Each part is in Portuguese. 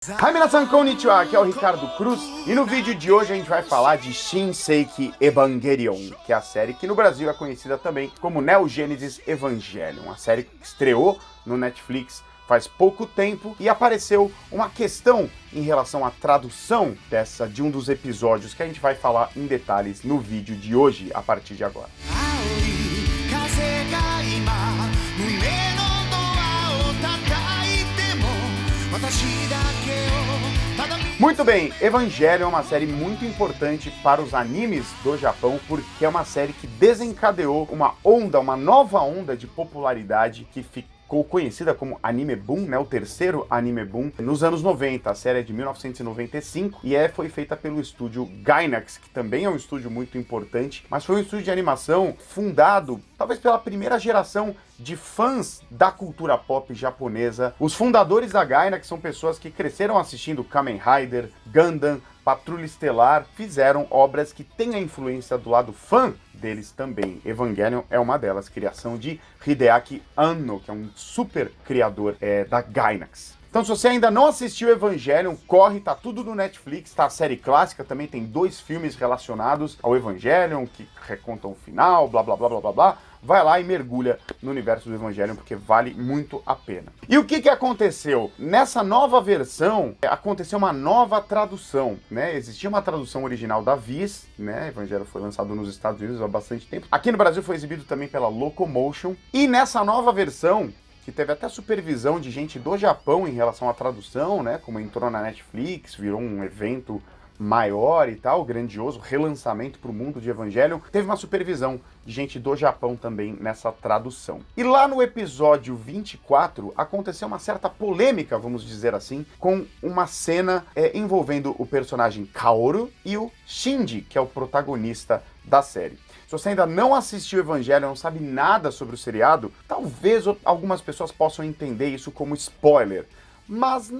Hi, minasan konnichiwa, aqui é o Ricardo Cruz e no vídeo de hoje a gente vai falar de Shinseiki Evangelion, que é a série que no Brasil é conhecida também como Neo Genesis Evangelion, uma série que estreou no Netflix faz pouco tempo e apareceu uma questão em relação à tradução de um dos episódios que a gente vai falar em detalhes no vídeo de hoje, a partir de agora. Muito bem, Evangelion é uma série muito importante para os animes do Japão, porque é uma série que desencadeou uma nova onda de popularidade que ficou conhecida como Anime Boom, né, o terceiro Anime Boom, nos anos 90. A série é de 1995 e foi feita pelo estúdio Gainax, que também é um estúdio muito importante, mas foi um estúdio de animação fundado, talvez pela primeira geração de fãs da cultura pop japonesa. Os fundadores da Gainax são pessoas que cresceram assistindo Kamen Rider, Gundam, Patrulha Estelar, fizeram obras que têm a influência do lado fã deles também. Evangelion é uma delas, criação de Hideaki Anno, que é um super criador da Gainax. Então, se você ainda não assistiu Evangelion, corre, tá tudo no Netflix, tá a série clássica, também tem 2 filmes relacionados ao Evangelion, que recontam o final, blá blá blá blá blá blá. Vai lá e mergulha no universo do Evangelion, porque vale muito a pena. E o que aconteceu? Nessa nova versão, aconteceu uma nova tradução, né? Existia uma tradução original da Viz, né? Evangelion foi lançado nos Estados Unidos há bastante tempo. Aqui no Brasil foi exibido também pela Locomotion. E nessa nova versão, que teve até supervisão de gente do Japão em relação à tradução, né? Como entrou na Netflix, virou um evento maior e tal, grandioso, relançamento para o mundo de Evangelion, teve uma supervisão de gente do Japão também nessa tradução. E lá no episódio 24, aconteceu uma certa polêmica, vamos dizer assim, com uma cena envolvendo o personagem Kaoru e o Shinji, que é o protagonista da série. Se você ainda não assistiu Evangelion, não sabe nada sobre o seriado, talvez algumas pessoas possam entender isso como spoiler, mas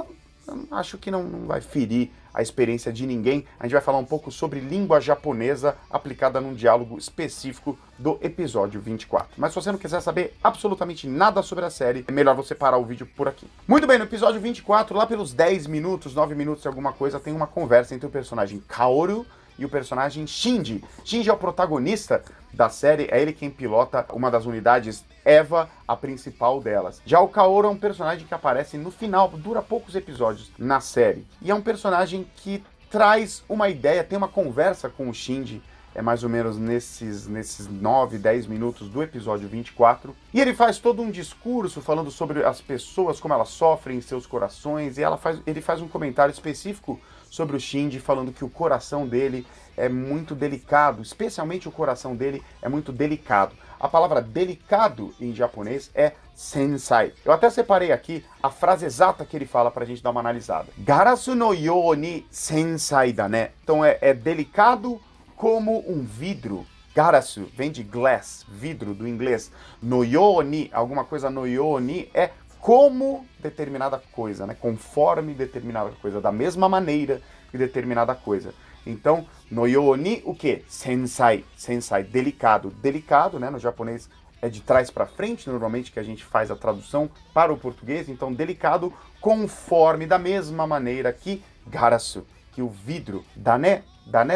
acho que não vai ferir a experiência de ninguém. A gente vai falar um pouco sobre língua japonesa aplicada num diálogo específico do episódio 24. Mas se você não quiser saber absolutamente nada sobre a série, é melhor você parar o vídeo por aqui. Muito bem, no episódio 24, lá pelos 10 minutos, 9 minutos de alguma coisa, tem uma conversa entre o personagem Kaoru e o personagem Shinji. Shinji é o protagonista da série, é ele quem pilota uma das unidades Eva, a principal delas. Já o Kaoru é um personagem que aparece no final, dura poucos episódios na série. E é um personagem que traz uma ideia, tem uma conversa com o Shinji, mais ou menos nesses 9, 10 minutos do episódio 24. E ele faz todo um discurso falando sobre as pessoas, como elas sofrem em seus corações, e ele faz um comentário específico sobre o Shinji, falando que o coração dele é muito delicado, especialmente o coração dele é muito delicado. A palavra delicado em japonês é sensai. Eu até separei aqui a frase exata que ele fala pra gente dar uma analisada. Garasu no you ni sensai da ne. Então é delicado como um vidro. Garasu vem de glass, vidro do inglês. No you ni, alguma coisa no you ni é como determinada coisa, né? Conforme determinada coisa, da mesma maneira que determinada coisa. Então, no you ni o que? Sensai, sensai, delicado. Delicado, né? No japonês é de trás para frente, normalmente, que a gente faz a tradução para o português. Então, delicado, conforme, da mesma maneira que garasu, que o vidro. Dané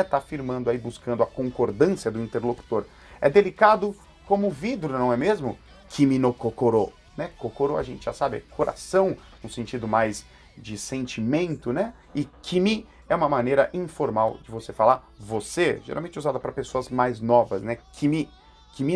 está afirmando aí, buscando a concordância do interlocutor. É delicado como vidro, não é mesmo? Kimi no kokoro. Né? Kokoro a gente já sabe, é coração, no sentido mais de sentimento, né? E kimi é uma maneira informal de você falar você, geralmente usada para pessoas mais novas, né? Kimi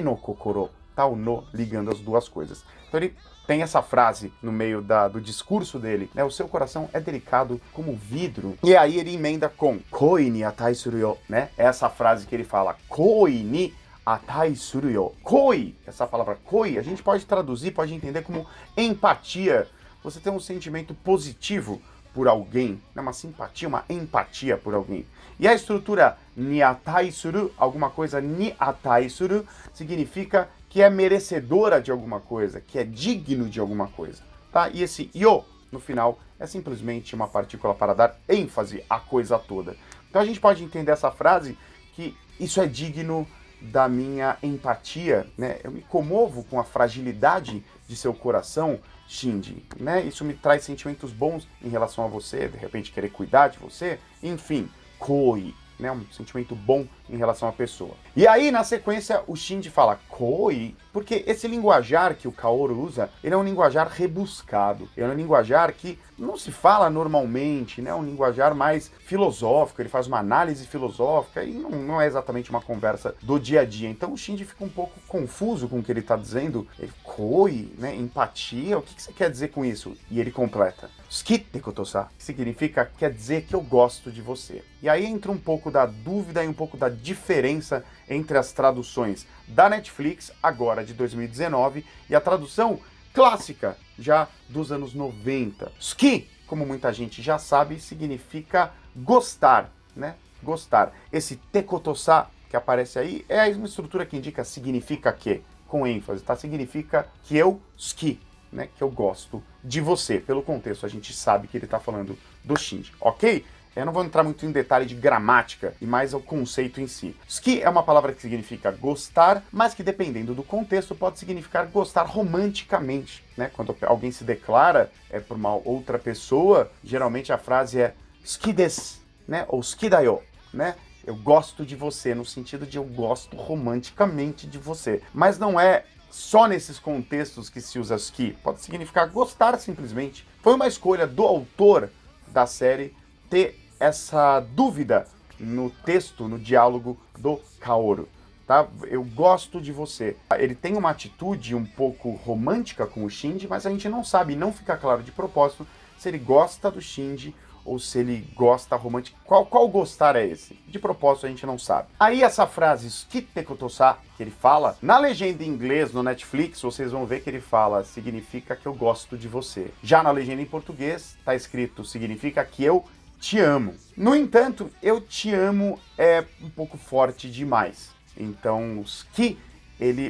no kokoro, tá o no ligando as duas coisas. Então ele tem essa frase no meio do discurso dele, né? O seu coração é delicado como vidro. E aí ele emenda com koi ni atai suru yo, né? Essa frase que ele fala, koi ni atai suru yo. Koi, essa palavra koi, a gente pode traduzir, pode entender como empatia. Você tem um sentimento positivo por alguém, né? Uma simpatia, uma empatia por alguém. E a estrutura ni atai suru, alguma coisa ni atai suru, significa que é merecedora de alguma coisa, que é digno de alguma coisa, tá? E esse yo, no final, é simplesmente uma partícula para dar ênfase à coisa toda. Então a gente pode entender essa frase que isso é digno da minha empatia, né? Eu me comovo com a fragilidade de seu coração Shinji, né? Isso me traz sentimentos bons em relação a você, de repente querer cuidar de você, enfim, koi, né? Um sentimento bom em relação à pessoa. E aí, na sequência, o Shinji fala koi, porque esse linguajar que o Kaoru usa, ele é um linguajar rebuscado, é um linguajar que não se fala normalmente, né? Um linguajar mais filosófico, ele faz uma análise filosófica e não é exatamente uma conversa do dia a dia. Então o Shinji fica um pouco confuso com o que ele está dizendo. Ele, koi, né? Empatia, o que você quer dizer com isso? E ele completa, suki te koto-sa, que significa, quer dizer que eu gosto de você. E aí entra um pouco da dúvida e um pouco da diferença entre as traduções da Netflix, agora de 2019, e a tradução clássica, já dos anos 90. Suki, como muita gente já sabe, significa gostar, né? Gostar. Esse tekotosa que aparece aí é uma estrutura que indica significa que, com ênfase, tá? Significa que eu suki, né? Que eu gosto de você. Pelo contexto, a gente sabe que ele tá falando do Shinji, ok? Eu não vou entrar muito em detalhe de gramática e mais ao conceito em si. Suki é uma palavra que significa gostar, mas que dependendo do contexto pode significar gostar romanticamente, né? Quando alguém se declara por uma outra pessoa, geralmente a frase é suki desu, né? Ou suki da yo, né? Eu gosto de você, no sentido de eu gosto romanticamente de você. Mas não é só nesses contextos que se usa suki, pode significar gostar simplesmente. Foi uma escolha do autor da série ter essa dúvida no texto, no diálogo do Kaoru, tá? Eu gosto de você. Ele tem uma atitude um pouco romântica com o Shinji, mas a gente não sabe, não fica claro de propósito se ele gosta do Shinji ou se ele gosta romântico. Qual gostar é esse? De propósito a gente não sabe. Aí essa frase, suki te koto-sa, que ele fala, na legenda em inglês no Netflix, vocês vão ver que ele fala, significa que eu gosto de você. Já na legenda em português, tá escrito, significa que eu te amo. No entanto, eu te amo é um pouco forte demais. Então,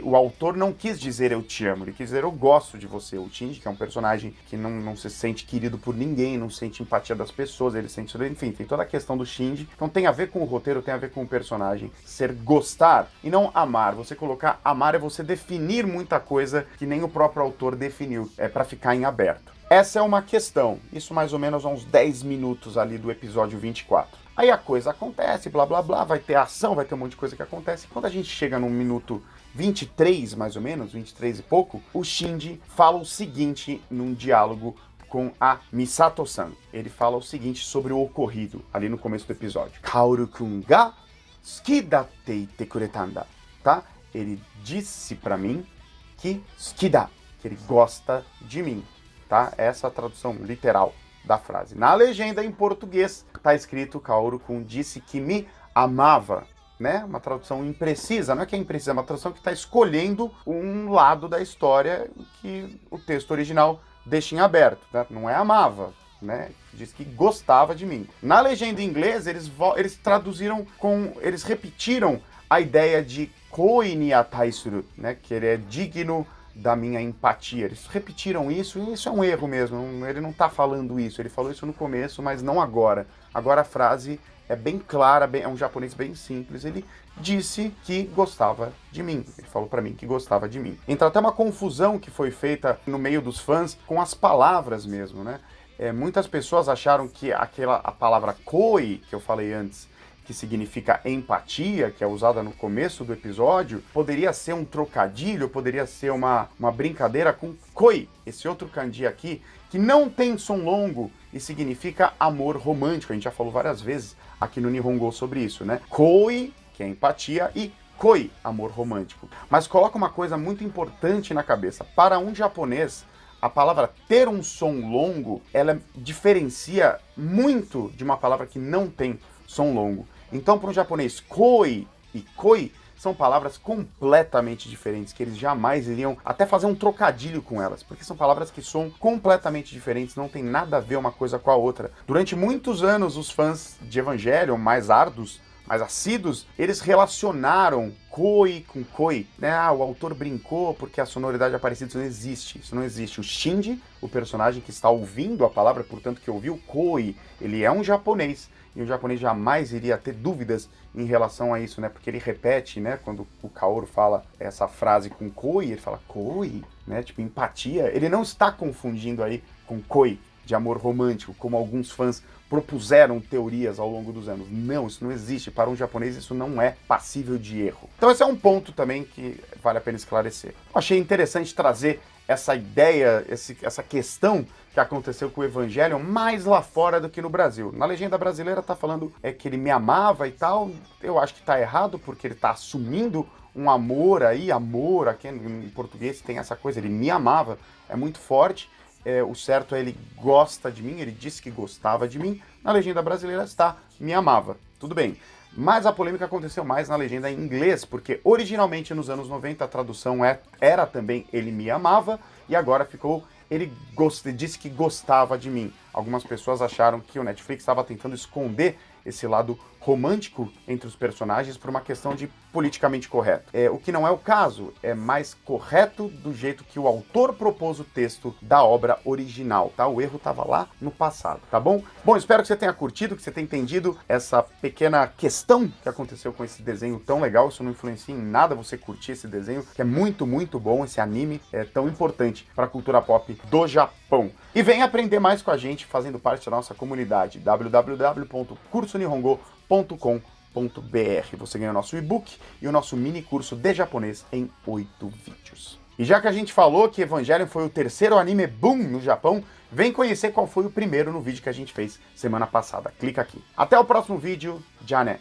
o autor não quis dizer eu te amo, ele quis dizer eu gosto de você. O Shinji, que é um personagem que não se sente querido por ninguém, não sente empatia das pessoas, ele sente, enfim, tem toda a questão do Shinji. Então tem a ver com o roteiro, tem a ver com o personagem ser gostar e não amar. Você colocar amar é você definir muita coisa que nem o próprio autor definiu, é para ficar em aberto. Essa é uma questão, isso mais ou menos há uns 10 minutos ali do episódio 24. Aí a coisa acontece, blá blá blá, vai ter ação, vai ter um monte de coisa que acontece. Quando a gente chega no minuto 23, mais ou menos, 23 e pouco, o Shinji fala o seguinte num diálogo com a Misato-san. Ele fala o seguinte sobre o ocorrido ali no começo do episódio. Kaoru-kun ga suki datte ite kuretanda, tá? Ele disse pra mim que suki da, que ele gosta de mim. Tá? Essa é a tradução literal da frase. Na legenda em português está escrito Kaoru-kun disse que me amava, né? Uma tradução imprecisa, não é que é imprecisa, é uma tradução que está escolhendo um lado da história que o texto original deixa em aberto, tá? Não é amava, né? Diz que gostava de mim. Na legenda em inglês eles traduziram eles repetiram a ideia de koi ni atai suru, né? Que ele é digno da minha empatia. Eles repetiram isso e isso é um erro mesmo. Ele não está falando isso. Ele falou isso no começo, mas não agora. Agora a frase é bem clara, é um japonês bem simples. Ele disse que gostava de mim. Ele falou para mim que gostava de mim. Entra até uma confusão que foi feita no meio dos fãs com as palavras mesmo, né? Muitas pessoas acharam que a palavra koi, que eu falei antes, que significa empatia, que é usada no começo do episódio, poderia ser um trocadilho, poderia ser uma brincadeira com koi, esse outro kanji aqui, que não tem som longo e significa amor romântico. A gente já falou várias vezes aqui no Nihongo sobre isso, né? Koi, que é empatia, e koi, amor romântico. Mas coloca uma coisa muito importante na cabeça. Para um japonês, a palavra ter um som longo, ela diferencia muito de uma palavra que não tem som longo. Então, para um japonês, koi e koi são palavras completamente diferentes, que eles jamais iriam até fazer um trocadilho com elas, porque são palavras que são completamente diferentes, não tem nada a ver uma coisa com a outra. Durante muitos anos, os fãs de Evangelion, mais árduos, mais assíduos, eles relacionaram koi com koi, né? Ah, o autor brincou porque a sonoridade é parecida, isso não existe, isso não existe. O Shinji, o personagem que está ouvindo a palavra, portanto que ouviu koi, ele é um japonês, e o japonês jamais iria ter dúvidas em relação a isso, né? Porque ele repete, né? Quando o Kaoru fala essa frase com koi, ele fala koi, né? Tipo, empatia. Ele não está confundindo aí com koi, de amor romântico, como alguns fãs propuseram teorias ao longo dos anos. Não, isso não existe. Para um japonês, isso não é passível de erro. Então esse é um ponto também que vale a pena esclarecer. Eu achei interessante trazer essa ideia, essa questão que aconteceu com o Evangelion mais lá fora do que no Brasil. Na legenda brasileira tá falando que ele me amava e tal. Eu acho que tá errado, porque ele tá assumindo um amor aí, amor, aqui em português tem essa coisa, ele me amava, é muito forte. O certo é ele gosta de mim, ele disse que gostava de mim. Na legenda brasileira está me amava. Tudo bem. Mas a polêmica aconteceu mais na legenda em inglês, porque originalmente nos anos 90 a tradução era também ele me amava, e agora ficou ele disse que gostava de mim. Algumas pessoas acharam que o Netflix estava tentando esconder esse lado romântico entre os personagens por uma questão de politicamente correto. O que não é o caso, é mais correto do jeito que o autor propôs o texto da obra original, tá? O erro estava lá no passado, tá bom? Bom, espero que você tenha curtido, que você tenha entendido essa pequena questão que aconteceu com esse desenho tão legal. Isso não influencia em nada você curtir esse desenho, que é muito, muito bom. Esse anime é tão importante para a cultura pop do Japão. E vem aprender mais com a gente fazendo parte da nossa comunidade, www.cursonihongo.com.br. Você ganha o nosso e-book e o nosso mini curso de japonês em 8 vídeos. E já que a gente falou que Evangelion foi o terceiro anime boom no Japão, vem conhecer qual foi o primeiro no vídeo que a gente fez semana passada. Clica aqui. Até o próximo vídeo. Já né?